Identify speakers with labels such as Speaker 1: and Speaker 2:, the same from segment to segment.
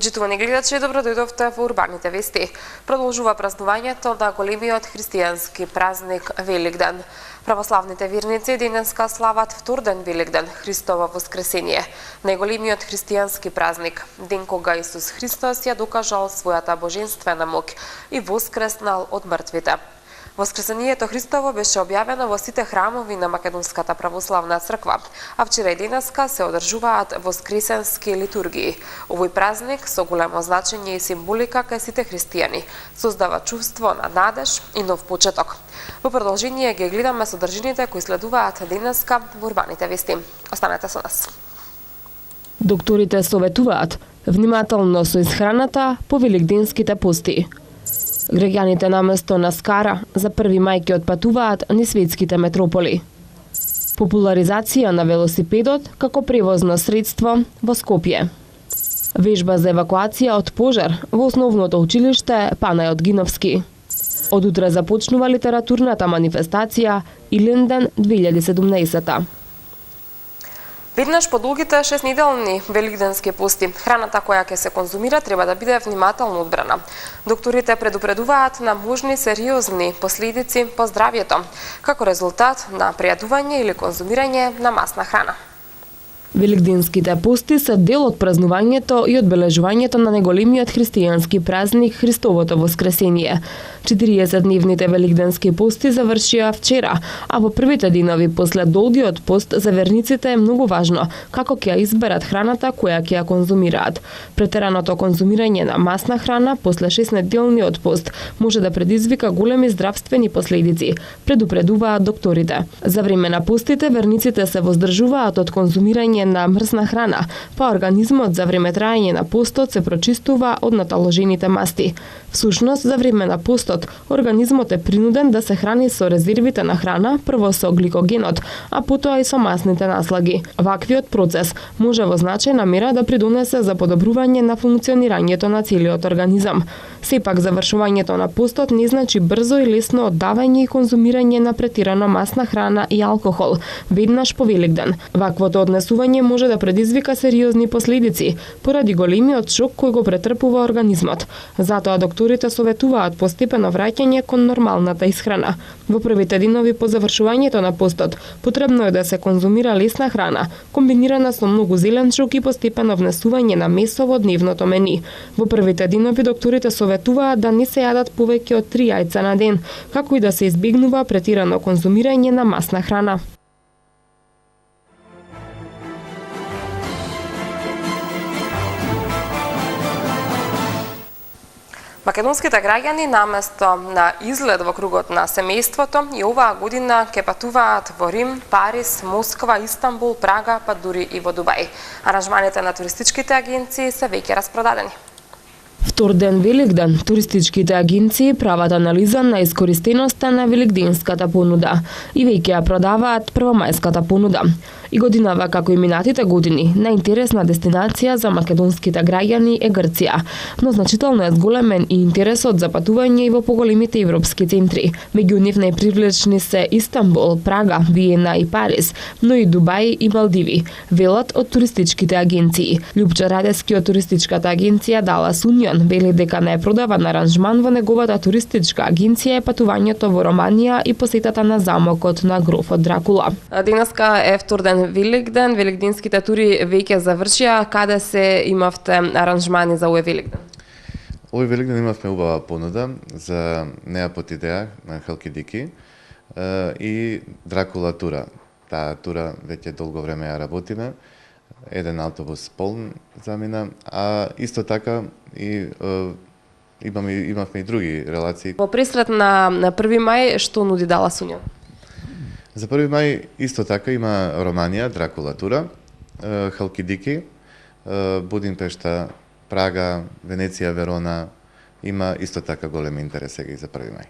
Speaker 1: Почитувани гледачи, добро дојдовте во урбаните вести. Продолжува празнувањето на големиот христијански празник Великден. Православните верници денеска слават вторден Великден, Христово воскресение, најголемиот христијански празник, ден кога Исус Христос ја докажал својата божествена моќ и воскреснал од мртвите. Воскресението Христово беше објавено во сите храмови на Македонската православна црква, а вчера и денеска се одржуваат воскресенски литургии. Овој празник со големо значење и символика кај сите христијани создава чувство на надеж и нов почеток. Во продолжение ги гледаме содржините кои следуваат денеска во урбаните вести. Останете со нас.
Speaker 2: Докторите советуваат внимателно со исхраната по великденските пости. Граѓаните наместо на скара за 1 мај ќе отпатуваат низ светските метрополи. Популаризација на велосипедот како превозно средство во Скопје. Вежба за евакуација од пожар во основното училиште Панајот Гиновски. Од утре започнува литературната манифестација Илинден 2017.
Speaker 1: Веднаш по долгите 6-неделни великденски пости, храната која ќе се конзумира треба да биде внимателно одбрана. Докторите предупредуваат на можни сериозни последици по здравјето, како резултат на пријадување или конзумирање на масна храна.
Speaker 2: Великденските пости се дел од празнувањето и одбележувањето на најголемиот христијански празник Христовото воскресение. 40-дневните великденски пости завршија вчера, а во првите денови после долгиот пост за верниците е многу важно како ќе ја изберат храната која ќе ја конзумираат. Претераното конзумирање на масна храна после 6-неделниот пост може да предизвика големи здравствени последици, предупредуваат докторите. За време на постите верниците се воздржуваат од конзумирање на мрсна храна, па организмот за време траење на постот се прочистува од наталожените масти. Всушност, за време на постот, организмот е принуден да се храни со резервите на храна, прво со гликогенот, а потоа и со масните наслаги. Ваквиот процес може во значајна мера да придонесе за подобрување на функционирањето на целиот организам. Сепак, завршувањето на постот не значи брзо и лесно оддавање и конзумирање на претирано масна храна и алкохол, веднаш по Великден. Ваквото однесување може да предизвика сериозни последици, поради големиот шок кој го претрпува организмот. Затоа докторите советуваат постепено враќање кон нормалната исхрана. Во првите денови по завршувањето на постот, потребно е да се конзумира лесна храна, комбинирана со многу зеленчук и постепено внесување на месо во дневното мени. Во првите денови докторите советуваат да не се јадат повеќе од 3 јајца на ден, како и да се избегнува претирано конзумирање на масна храна.
Speaker 1: Македонските граѓани наместо на излет во кругот на семејството и оваа година ќе патуваат во Рим, Париз, Москва, Истанбул, Прага, па дури и во Дубај. Аранжманите на туристичките агенции се веќе распродадени.
Speaker 2: Вторден Великден, туристичките агенции прават анализа на искористеноста на великденската понуда и веќе ја продаваат првомајската понуда. И годинава, како и минатите години, најинтересна дестинација за македонските граѓани е Грција, но значително е зголемен и интересот за патување и во поголемите европски центри. Меѓу нив најпривлечни се Истанбул, Прага, Виена и Париз, но и Дубај и Малдиви, велат од туристичките агенции. Лјупчо Радески од туристичката агенција Далас Унион вели дека најпродаван аранжман во неговата туристичка агенција е патувањето во Романија и посетата на замокот на грофот Дракула.
Speaker 1: Денеска е вторден Великден, великденските тури веќе завршија. Каде се имавте аранжмани за овој Великден?
Speaker 3: Овој Великден имавме убава понуда за Неапот идеја на Халкидики и Дракула тура. Таа тура веќе долго време ја работиме. Еден автобус полн замина, а исто така и имавме и други релации.
Speaker 1: Во пресрет на 1 мај што нуди Далас Унион?
Speaker 3: За 1 мај исто така има Романија, Дракула тура, Халкидики, Будимпешта, Прага, Венеција, Верона, има исто така голем интерес сега и за 1 мај.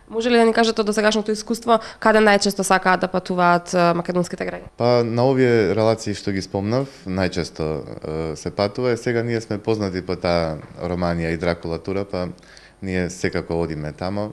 Speaker 1: Може ли да ни кажете од досегашното искуство каде најчесто сакаат да патуваат македонските граѓани?
Speaker 3: Па на овие релации што ги спомнав, најчесто се патува. Сега ние сме познати по таа Романија и Дракула тура, па ние секако одиме тамо.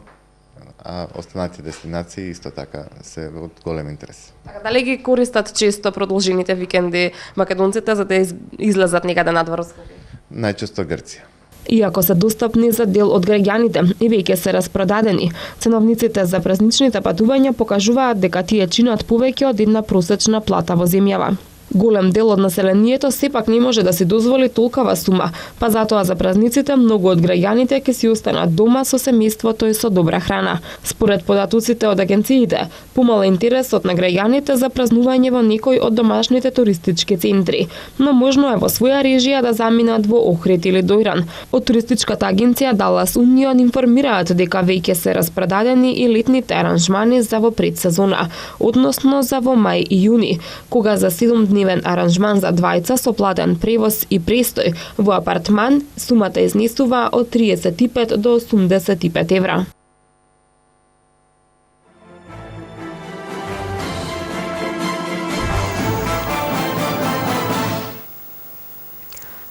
Speaker 3: А останатите дестинации исто така се од голем интерес.
Speaker 1: Така, дали ги користат често продолжените викенди македонците за да излезат некаде надвор од Скопје?
Speaker 3: најчесто Грција.
Speaker 2: Иако се достапни за дел од граѓаните и веќе се распродадени, ценовниците за празничните патувања покажуваат дека тие чинат повеќе од една просечна плата во земјава. Голем дел од населението сепак не може да си дозволи толкова сума, па затоа за празниците многу од граѓаните ќе си останат дома со семејството и со добра храна. Според податоците од агенциите, помал е интересот на граѓаните за празнување во некој од домашните туристички центри, но можно е во своја режија да заминат во Охрид или Дојран. Од туристичката агенција Dallas Union информираат дека веќе се распродадени и летните аранжмани за во предсезона, односно за во мај и јуни, кога за 7-дневен аранжман за двајца со платен превоз и престој во апартман сумата изнесува од 35 до 85 евра.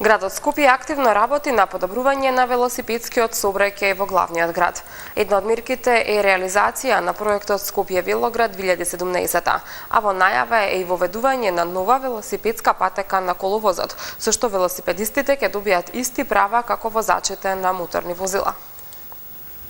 Speaker 1: Градот Скопје активно работи на подобрување на велосипедскиот сообраќај во главниот град. Една од мерките е реализација на проектот Скопје Велоград 2017, а во најава е и воведување на нова велосипедска патека на коловозот, со што велосипедистите ќе добијат исти права како возачите на моторни возила.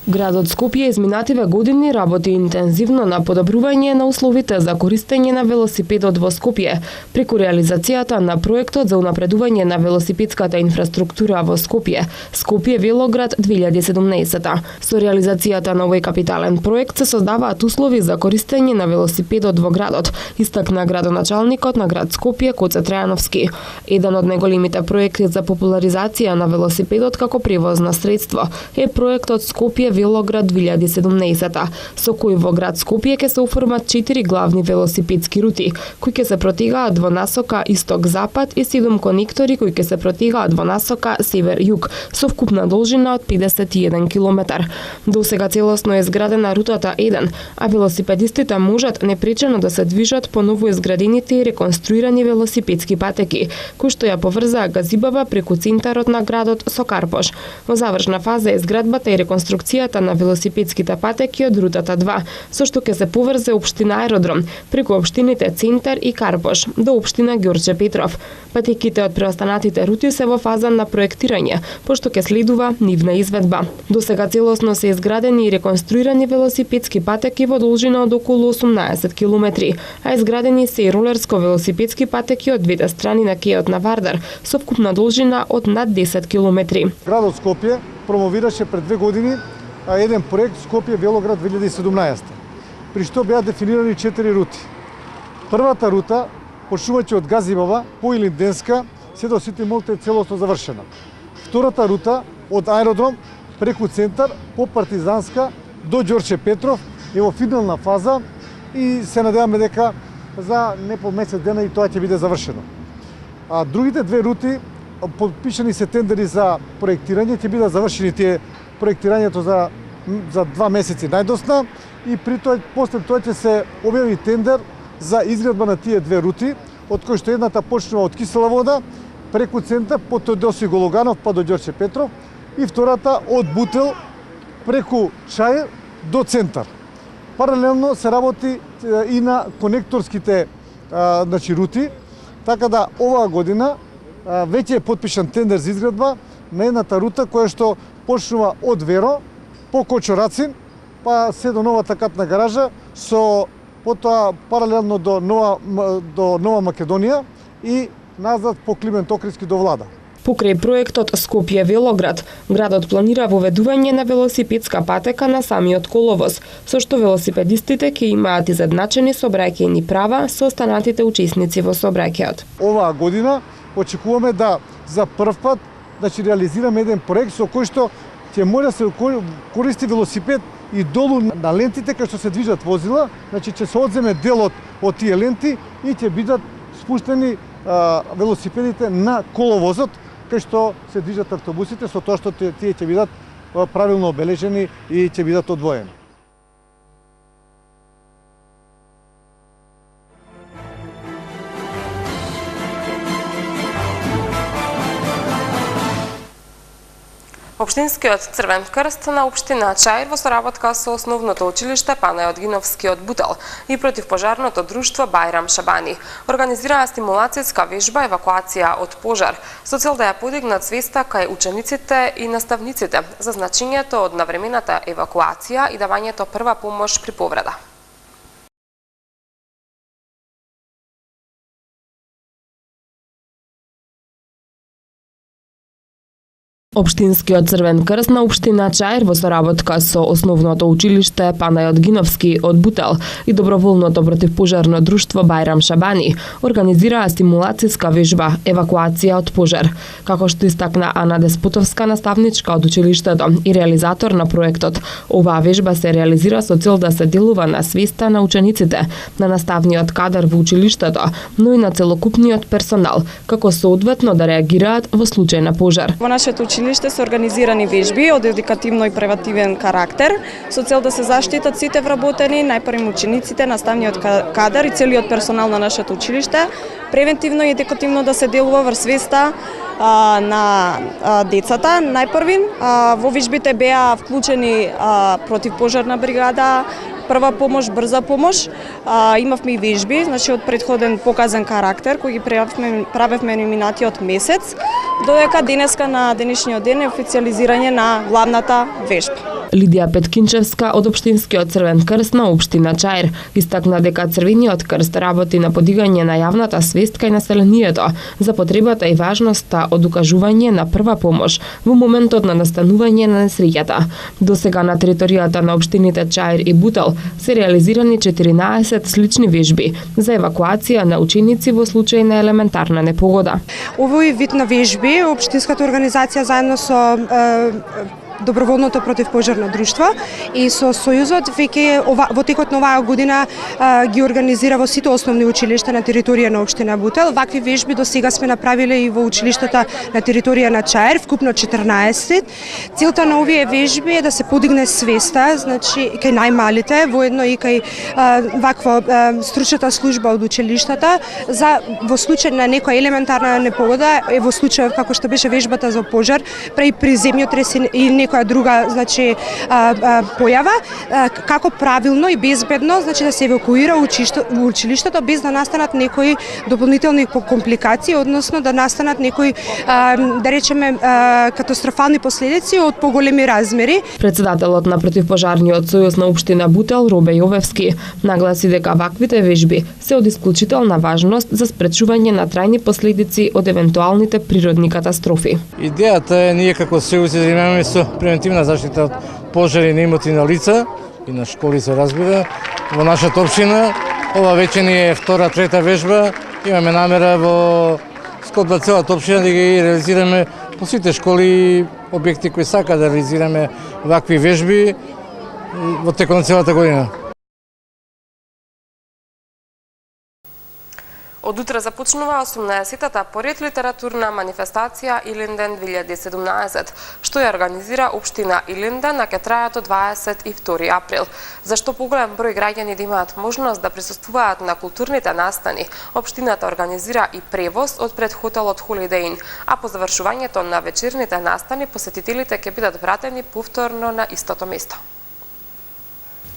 Speaker 2: Градот Скопје изминативе години работи интензивно на подобрување на условите за користење на велосипедот во Скопје, преку реализацијата на проектот за унапредување на велосипедската инфраструктура во Скопје, Скопје Велоград 2017. Со реализацијата на овој капитален проект се создаваат услови за користење на велосипедот во градот, истакна градоначалникот на град Скопје Коце Трајановски. Еден од најголемите проекти за популаризација на велосипедот како превозно средство е проектот Скопје Велоград 2017, со кој во град Скопје ќе се оформат 4 главни велосипедски рути, кои ќе се протегаат во насока исток-запад и 7 конектори кои ќе се протегаат во насока север-југ, со вкупна должина од 51 км. До сега целосно е изградена рутата 1, а велосипедистите можат непречено да се движат по ново изградените и реконструирани велосипедски патеки, кои што ја поврзаа Газибава преку центарот на градот со Карпош. Во завршна фаза е изградбата и реконструкцијата на велосипедските патеки од рутата 2, со што ќе се поврзе општина Аеродром преку општините Центар и Карпош до општина Ѓорче Петров. Патеките од преостанатите рути се во фаза на проектирање, пошто ќе следува нивна изведба. До сега целосно се изградени и реконструирани велосипедски патеки во должина од околу 18 км, а изградени се и ролерско-велосипедски патеки од двете страни на кејот на Вардар со вкупна должина од над 10 км.
Speaker 4: Градот Скопје промовираше пред 2 години еден проект Скопје Велоград 2017, при што беа дефинирани 4 рути. Првата рута, почнувајќи од Газибава по Илинденска, се до Сити Молт е целосно завршена. Втората рута од Аеродром преку Центар по Партизанска до Ѓорче Петров е во финална фаза и се надеваме дека за не по месец дена и тоа ќе биде завршено. А другите 2 рути, подпишани се тендери за проектирање, ќе бидат завршени тие проектирањето за 2 месеци најдосна и при тоа после тоа ќе се објави тендер за изградба на тие 2 рути, од кои што едната почнува од Кисела вода преку Центар по Теодоси Гологанов па до Ѓорче Петров и втората од Бутел преку Чаир до Центар. Паралелно се работи и на конекторските рути, така да оваа година веќе е подпишан тендер за изградба на едната рута која што почнува од Веро по Кочорацин, па се до новата катна гаража, со потоа паралелно до Нова Македонија и назад по Климент Охридски до Влада.
Speaker 2: Покрај проектот Скопје Велоград, градот планира воведување на велосипедска патека на самиот коловоз, со што велосипедистите ќе имаат изедначени сообраќајни права со останатите учесници во сообраќајот.
Speaker 4: Оваа година очекуваме да за прв пат реализираме еден проект со кој што ќе може да се користи велосипед и долу на лентите кај што се движат возила, ќе се одземе дел од тие ленти и ќе бидат спуштени велосипедите на коловозот кај што се движат автобусите, со тоа што тие ќе бидат правилно обележени и ќе бидат одвоени.
Speaker 1: Во Општинскиот Црвен крст на општина Чаир во соработка со основното училиште Панајот од Бутел и противпожарното друштво Бајрам Шабани организираа стимулацијска вежба евакуација од пожар со цел да ја подигнат свеста кај учениците и наставниците за значењето од навремената евакуација и давањето прва помош при повреда.
Speaker 2: Општинскиот Црвен крст на општина Чаир во соработка со основното училиште Панајот од Бутел и доброволното противпожарно друштво Бајрам Шабани организираа стимулацијска вежба евакуација од пожар. Како што истакна Ана Деспотовска, наставничка од училиштето и реализатор на проектот, оваа вежба се реализира со цел да се делува на свеста на учениците, на наставниот кадар во училиштето, но и на целокупниот персонал, како соодветно да реагираат во случај на пожар.
Speaker 5: Во нашето училиште се организирани вежби од едукативно и превентивен карактер со цел да се заштитат сите вработени, најпрво учениците, наставниот кадар и целиот персонал на нашето училиште, превентивно и едукативно да се делува врз свеста на децата. Најпрви во вежбите беа вклучени противпожарна бригада, прва помош, брза помош. Имавме и вежби, значи од претходен показан карактер кој ги правевме минатиот месец, додека денеска на денешниот ден е официализирање на главната вежба.
Speaker 2: Лидија Петкинчевска од Општинскиот Црвен крст на општина Чаир истакна дека Црвениот крст работи на подигање на јавната свест кај населението за потребата и важноста од укажување на прва помош во моментот на настанување на несреќата. Досега на територијата на општините Чаир и Бутел се реализирани 14 слични вежби за евакуација на ученици во случај на елементарна непогода.
Speaker 6: Овој вид на вежби општинската организација заедно со доброволното противпожарно друштво и со Сојузот веќе во текот на оваа година ги организира во сите основни училишта на територија на општина Бутел. Вакви вежби до сега сме направиле и во училиштата на територија на Чаир, вкупно 14. Целта на овие вежби е да се подигне свеста, значи кај најмалите, воедно и кај ваква стручната служба од училиштата за во случај на некоја елементарна непогода, во случај како што беше вежбата за пожар, при земјотрес и некоја друга, значи појава, како правилно и безбедно, значи да се евакуира училиштето без да настанат некои дополнителни компликации, односно да настанат некои да речеме катастрофални последици од поголеми размери.
Speaker 2: Председателот на противпожарниот сојуз на општина Бутел Робе Јовевски нагласи дека ваквите вежби се од исклучителна важност за спречување на трајни последици од евентуалните природни катастрофи.
Speaker 7: Идејата е ние како сојуз се занимаваме со превентивна заштита од пожари на имоти на лица и на школи се разбира. Во нашата општина ова веќе ни е втора, трета вежба. Имаме намера во скоп целата општина да ги реализираме по сите школи и објекти кои сака да реализираме вакви вежби во текот на целата година.
Speaker 1: Од утре започнува 18-та поред литературна манифестација Илинден 2017, што ја организира општина Илинден, а ќе трае до 22 април. Зашто поголем број граѓани да имаат можност да присуствуваат на културните настани, општината организира и превоз од пред хотелот Holiday Inn, а по завршувањето на вечерните настани посетителите ќе бидат вратени повторно на истото место.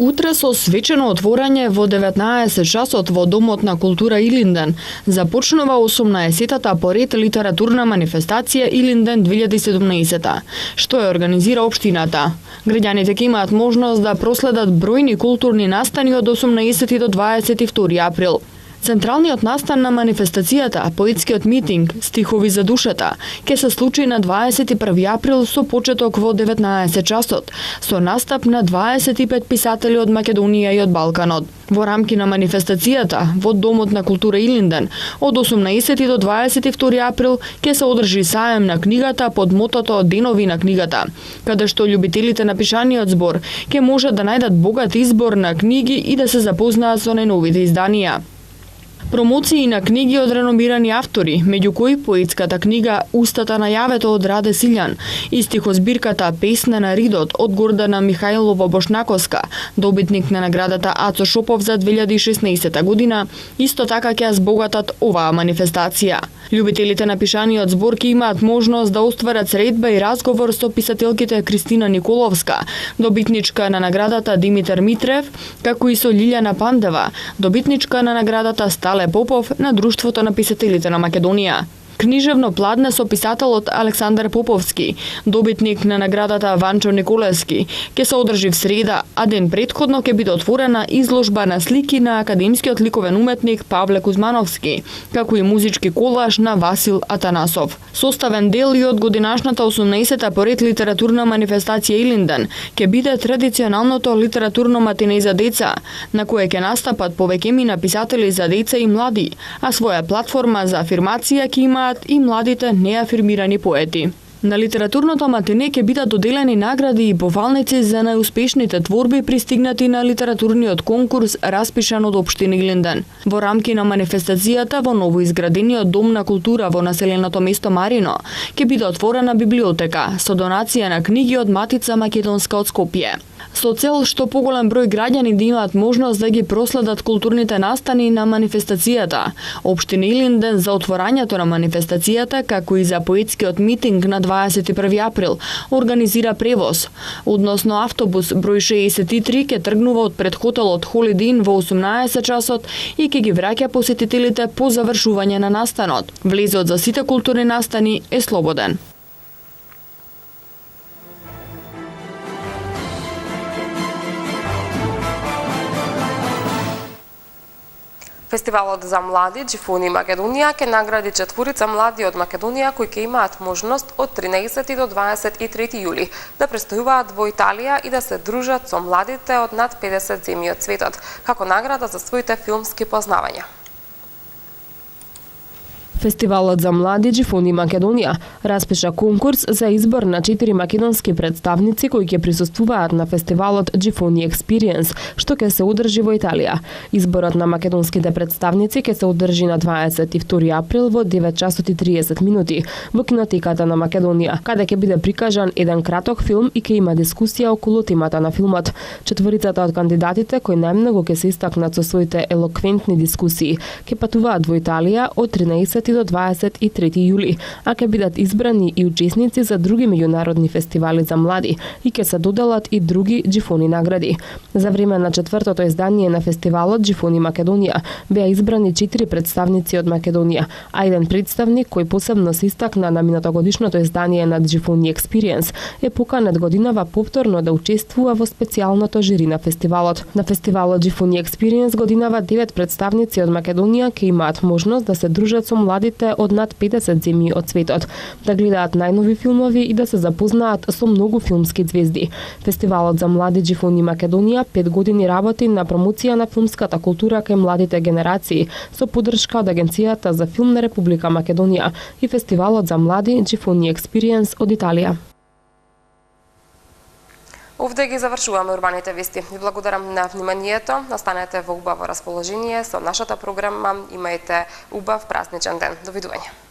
Speaker 8: Утре со свечено отворање во 19 часот во Домот на култура Илинден започнува 18-та поред литературна манифестација Илинден 2017, што ја организира општината. Граѓаните ќе имаат можност да проследат бројни културни настани од 18 до 22 април. Централниот настан на манифестацијата, поетскиот митинг Стихови за душата, ќе се случи на 21 април со почеток во 19 часот, со настап на 25 писатели од Македонија и од Балканот. Во рамки на манифестацијата, во Домот на култура Илинден, од 18 до 22 април ќе се одржи саем на книгата под мотото Денови на книгата, каде што љубителите на пишаниот збор ќе можат да најдат богат избор на книги и да се запознаат со најновите изданија. Промоции на книги од реномирани автори, меѓу кои поетската книга Устата на јавето од Раде Силјан и стихозбирката Песна на Ридот од Гордана Михајлова Бошнаковска, добитник на наградата Ацо Шопов за 2016 година, исто така ќе ја збогатат оваа манифестација. Љубителите на пишаниот збор ќе имаат можност да остварат средба и разговор со писателките Кристина Николовска, добитничка на наградата Димитар Митрев, како и со Лилјана Пандева, добитничка на наградата Стале Попов на Друштвото на писателите на Македонија. Книжевно пладне со писателот Александар Поповски, добитник на наградата Ванчо Николевски, ќе се одржи в среда, а ден предходно ќе биде отворена изложба на слики на академскиот ликовен уметник Павле Кузмановски, како и музички колаж на Васил Атанасов. Составен дел и од годинашната 18-та поред литературна манифестација Илинден ќе биде традиционалното литературно матине за деца, на кое ќе настапат повеќе имена писатели за деца и млади, а своја платформа за афирмација ќе имаат и младите неафирмирани поети. На литературното матине ќе бидат доделени награди и пофалници за најуспешните творби пристигнати на литературниот конкурс распишан од општина Илинден. Во рамки на манифестацијата во новоизградениот Дом на култура во населеното место Марино ќе биде отворена библиотека со донација на книги од Матица Македонска од Скопје. Со цел што поголем број граѓани да имаат можност да ги проследат културните настани на манифестацијата, општина Илинден за отворањето на манифестацијата, како и за поетскиот митинг на 21 април, организира превоз. Односно автобус број 63 ќе тргнува од пред хотелот Holiday Inn во 18 часот и ќе ги враќа посетителите по завршување на настанот. Влезот за сите културни настани е слободен.
Speaker 1: Фестивалот за млади Џифуни Македонија ќе награди 4 млади од Македонија кои ќе имаат можност од 13 до 23 јули да престојуваат во Италија и да се дружат со младите од над 50 земји од светот, како награда за своите филмски познавања.
Speaker 2: Фестивалот за млади Џифуни Македонија распиша конкурс за избор на 4 македонски представници кои ќе присуствуваат на фестивалот Џифуни Experience, што ќе се одржи во Италија. Изборот на македонските представници ќе се одржи на 22 април во 9 часот и 30 минути во кинотеката на Македонија, каде ќе биде прикажан еден краток филм и ќе има дискусија околу темата на филмот. Четворицата од кандидатите кои најмногу ќе се истакнат со своите елоквентни дискусии ќе патуваат во Италија од 13 до 23 јули, а ќе бидат избрани и учесници за други меѓународни фестивали за млади и ќе се доделат и други Џифуни награди. За време на четвртото издание на фестивалот Џифуни Македонија беа избрани 4 представници од Македонија, а еден представник кој посебно се истакна на минатогодишното издание на Џифуни Experience е поканет годинава повторно да учествува во специјалното жири на фестивалот. На фестивалот Џифуни Experience годинава 9 представници од Македонија ќе имаат можност да се дружат со младите од над 50 земји од светот, да гледаат најнови филмови и да се запознаат со многу филмски ѕвезди. Фестивалот за млади Џифуни Македонија 5 години работи на промоција на филмската култура кај младите генерации со поддршка од Агенцијата за филм на Република Македонија и Фестивалот за млади Џифуни Experience од Италија.
Speaker 1: Овде ги завршуваме урбаните вести. Ви благодарам на вниманието. Останете во убаво расположение со нашата програма. Имајте убав празничен ден. Довидување.